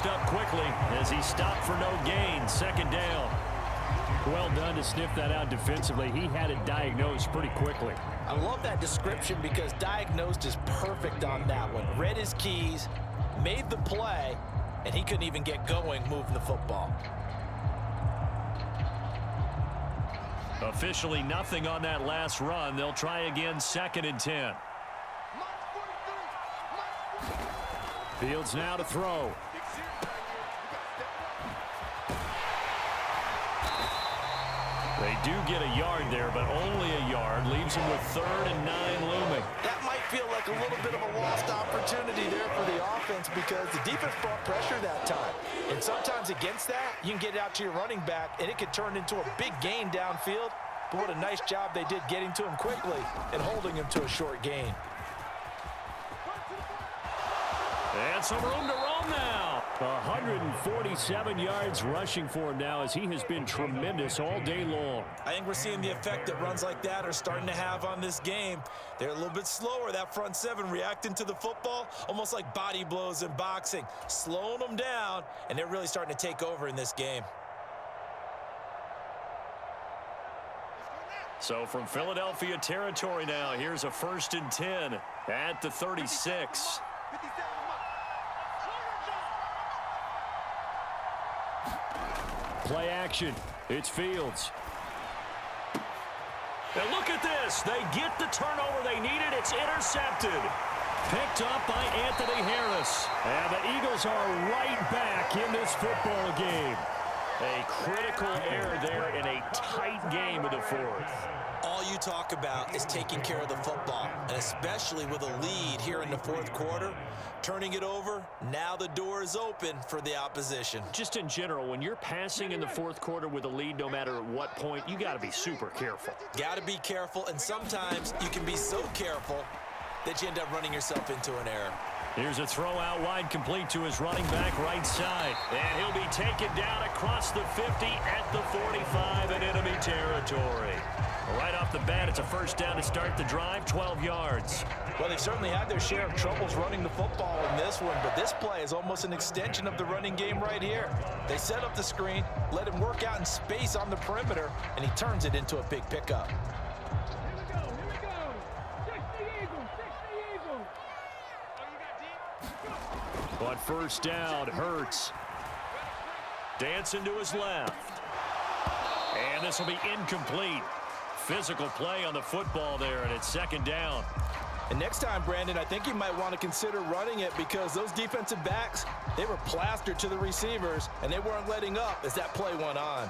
finished up quickly as he stopped for no gain. Second down. Well done to sniff that out defensively. He had it diagnosed pretty quickly. I love that description because diagnosed is perfect on that one. Read his keys, made the play, and he couldn't even get going moving the football. Officially nothing on that last run. They'll try again, 2nd and 10. Fields now to throw. They do get a yard there, but only a yard. Leaves him with 3rd and 9 looming. That might feel like a little bit of a lost opportunity there for the offense because the defense brought pressure that time. And sometimes against that, you can get it out to your running back, and it could turn into a big gain downfield. But what a nice job they did getting to him quickly and holding him to a short gain. And some room to roam now. 147 yards rushing for him now as he has been tremendous all day long. I think we're seeing the effect that runs like that are starting to have on this game. They're a little bit slower, that front seven, reacting to the football, almost like body blows in boxing, slowing them down, and they're really starting to take over in this game. So from Philadelphia territory now, here's a 1st and 10 at the 36. Play action. It's Fields. And look at this. They get the turnover they needed. It's intercepted. Picked up by Anthony Harris. And the Eagles are right back in this football game. A critical error there in a tight game of the 4th. All you talk about is taking care of the football, and especially with a lead here in the 4th quarter, turning it over, now the door is open for the opposition. Just in general, when you're passing in the 4th quarter with a lead, no matter at what point, you got to be super careful. Got to be careful, and sometimes you can be so careful that you end up running yourself into an error. Here's a throw out wide, complete to his running back right side. And he'll be taken down across the 50 at the 45 in enemy territory. Right off the bat, it's a 1st down to start the drive, 12 yards. Well, they've certainly had their share of troubles running the football in this one, but this play is almost an extension of the running game right here. They set up the screen, let him work out in space on the perimeter, and he turns it into a big pickup. On 1st down, Hurts. Dancing to his left. And this will be incomplete. Physical play on the football there, and it's 2nd down. And next time, Brandon, I think you might want to consider running it because those defensive backs, they were plastered to the receivers, and they weren't letting up as that play went on.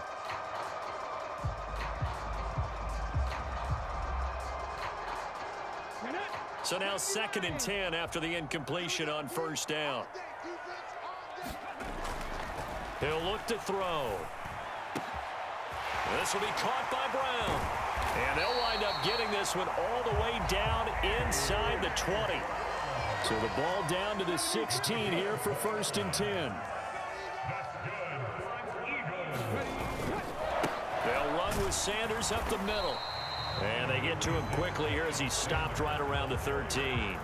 So now 2nd and 10 after the incompletion on 1st down. He'll look to throw. This will be caught by Brown. And they'll wind up getting this one all the way down inside the 20. So the ball down to the 16 here for 1st and 10. They'll run with Sanders up the middle. And they get to him quickly here as he stopped right around the 13.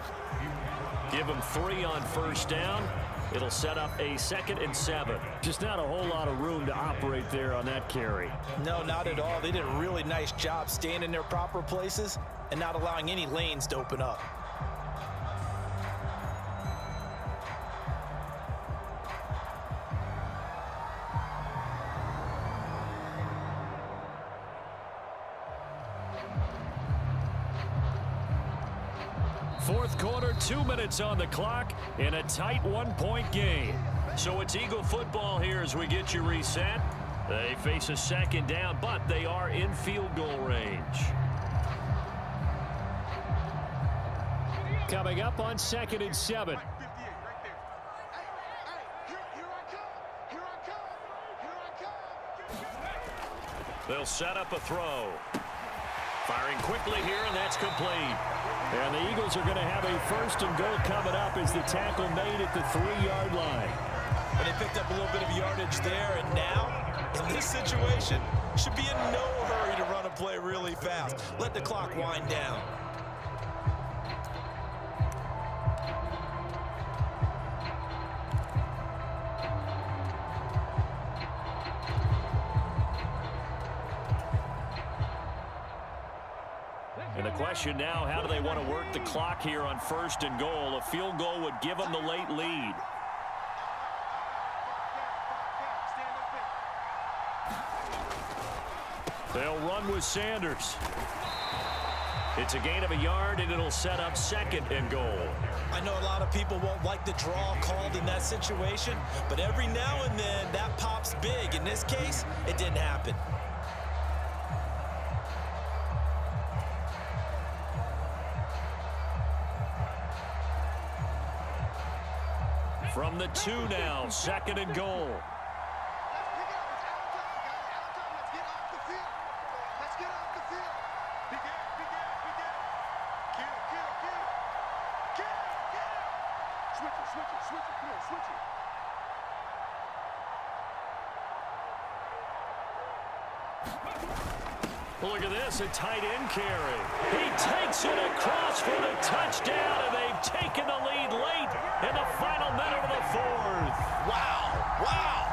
Give him 3 on 1st down. It'll set up a 2nd and 7. Just not a whole lot of room to operate there on that carry. No, not at all. They did a really nice job staying in their proper places and not allowing any lanes to open up. Fourth quarter, 2 minutes on the clock in a tight 1-point game. So it's Eagle football here as we get you reset. They face a 2nd down, but they are in field goal range. Coming up on 2nd and 7. They'll set up a throw. Firing quickly here, and that's complete. And the Eagles are going to have a 1st and goal coming up as the tackle made at the 3-yard line. And they picked up a little bit of yardage there, and now, in this situation, should be in no hurry to run a play really fast. Let the clock wind down. question now, how do they want to work the clock here on 1st and goal? A field goal would give them the late lead. They'll run with Sanders. It's a gain of a yard, and it'll set up 2nd and goal. I know a lot of people won't like the draw called in that situation, but every now and then that pops big. In this case, it didn't happen. From the 2 now, 2nd and goal. Look at this, a tight end carry. He takes it across for the touchdown, and they've taken the lead late in the final minute of the 4th. Wow, wow.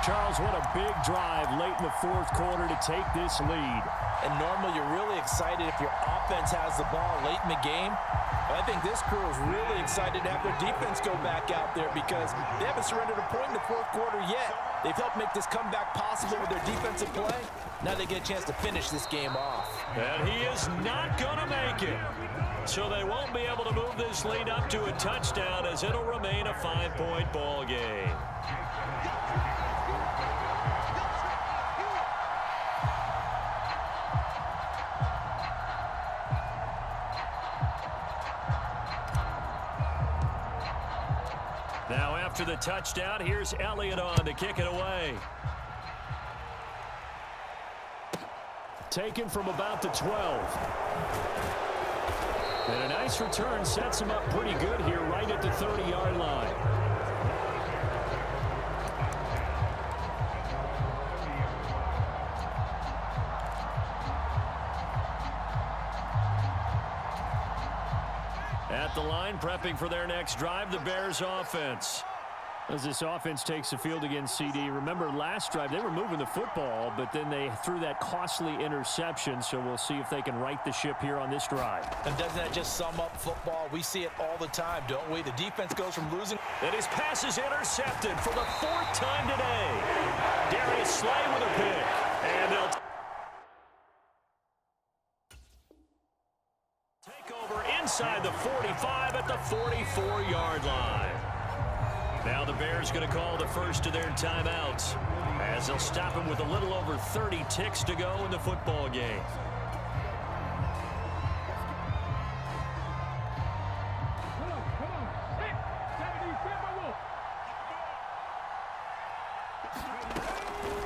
Charles, what a big drive late in the 4th quarter to take this lead. And normally you're really excited if your offense has the ball late in the game. But I think this crew is really excited to have their defense go back out there because they haven't surrendered a point in the 4th quarter yet. They've helped make this comeback possible with their defensive play. Now they get a chance to finish this game off. And he is not going to make it. So they won't be able to move this lead up to a touchdown as it'll remain a 5-point ball game. Now after the touchdown, here's Elliott on to kick it away. Taken from about the 12. And a nice return sets him up pretty good here right at the 30-yard line. At the line, prepping for their next drive, the Bears offense. As this offense takes the field against CD, remember last drive they were moving the football, but then they threw that costly interception, so we'll see if they can right the ship here on this drive. And doesn't that just sum up football? We see it all the time, don't we? The defense goes from losing. And his pass is intercepted for the 4th time today. Darius Slay with a pick. And they'll take over inside the 45 at the 44-yard line. Now the Bears going to call the first of their timeouts as they'll stop him with a little over 30 ticks to go in the football game.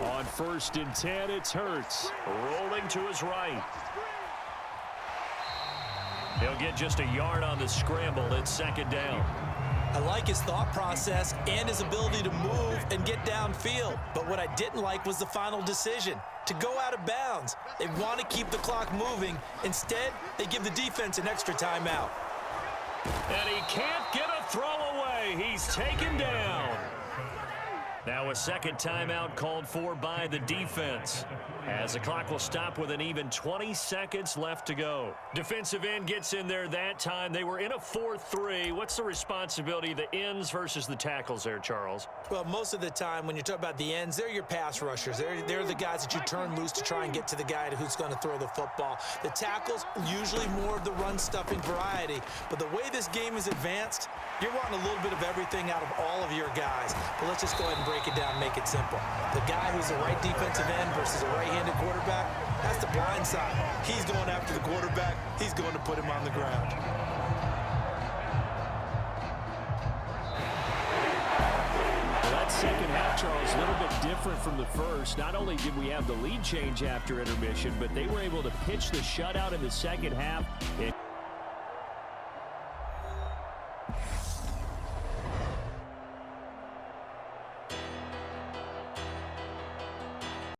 On 1st and 10, it's Hurts rolling to his right. He'll get just a yard on the scramble. It's 2nd down. I like his thought process and his ability to move and get downfield. But what I didn't like was the final decision, to go out of bounds. They want to keep the clock moving. Instead, they give the defense an extra timeout. And he can't get a throw away. He's taken down. Now a 2nd timeout called for by the defense, as the clock will stop with an even 20 seconds left to go. Defensive end gets in there that time. They were in a 4-3. What's the responsibility of the ends versus the tackles there, Charles? Well, most of the time when you talk about the ends, they're your pass rushers. They're the guys that you turn loose to try and get to the guy who's going to throw the football. The tackles, usually more of the run-stuffing variety. But the way this game is advanced, you're wanting a little bit of everything out of all of your guys. But let's just go ahead and break it down, make it simple. The guy who's the right defensive end versus a right-handed quarterback, that's the blind side. He's going after the quarterback. He's going to put him on the ground. Well, that second half, Charles, a little bit different from the first. Not only did we have the lead change after intermission, but they were able to pitch the shutout in the second half.